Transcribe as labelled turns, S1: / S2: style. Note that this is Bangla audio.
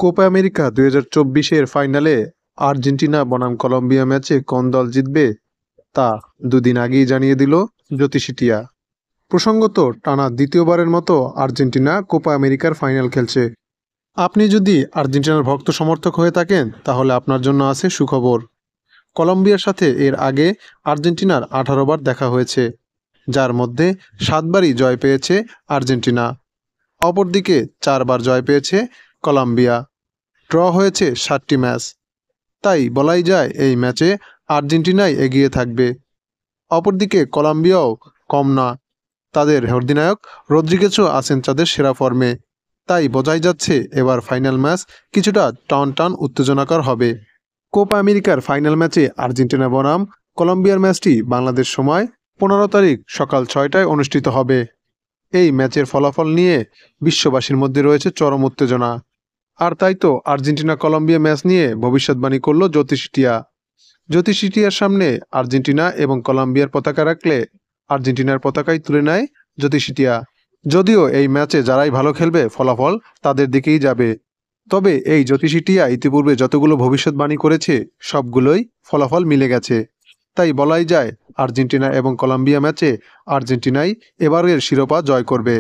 S1: কোপা আমেরিকা 2024-এর ফাইনালে আর্জেন্টিনা বনাম কলম্বিয়া ম্যাচে কোন দল জিতবে তা দুদিন আগেই জানিয়ে দিল জ্যোতিষী টিয়া। প্রসঙ্গত, টানা দ্বিতীয়বারের মতো আর্জেন্টিনা কোপা আমেরিকার ফাইনাল খেলছে। আপনি যদি আর্জেন্টিনার ভক্ত সমর্থক হয়ে থাকেন তাহলে আপনার জন্য আছে সুখবর। কলম্বিয়ার সাথে এর আগে আর্জেন্টিনার 18 বার দেখা হয়েছে, যার মধ্যে 7 বারই জয় পেয়েছে আর্জেন্টিনা। অপরদিকে 4 বার জয় পেয়েছে কলম্বিয়া। ড্র হয়েছে 7টি ম্যাচ। তাই বলাই যায় এই ম্যাচে আর্জেন্টিনাই এগিয়ে থাকবে। অপরদিকে কলম্বিয়াও কম না, তাদের অধিনায়ক রদ্রিগেজও আছেন তাদের সেরা ফর্মে। তাই বোঝাই যাচ্ছে এবার ফাইনাল ম্যাচ কিছুটা টান উত্তেজনাকর হবে। কোপা আমেরিকার ফাইনাল ম্যাচে আর্জেন্টিনা বনাম কলম্বিয়ার ম্যাচটি বাংলাদেশ সময় 15 তারিখ সকাল 6টায় অনুষ্ঠিত হবে। এই ম্যাচের ফলাফল নিয়ে বিশ্ববাসীর মধ্যে রয়েছে চরম উত্তেজনা। আর তাই তো আর্জেন্টিনা কলম্বিয়া ম্যাচ নিয়ে ভবিষ্যৎবাণী করল জ্যোতিষী টিয়া। জ্যোতিষী টিয়ার সামনে আর্জেন্টিনা এবং কলম্বিয়ার পতাকা রাখলে আর্জেন্টিনার পতাকাই তুলে নেয় জ্যোতিষী টিয়া। যদিও এই ম্যাচে যারাই ভালো খেলবে ফলাফল তাদের দিকেই যাবে। তবে এই জ্যোতিষী টিয়া ইতিপূর্বে যতগুলো ভবিষ্যৎবাণী করেছে সবগুলোই ফলাফল মিলে গেছে। তাই বলাই যায় আর্জেন্টিনা এবং কলম্বিয়া ম্যাচে আর্জেন্টিনাই এবারের শিরোপা জয় করবে।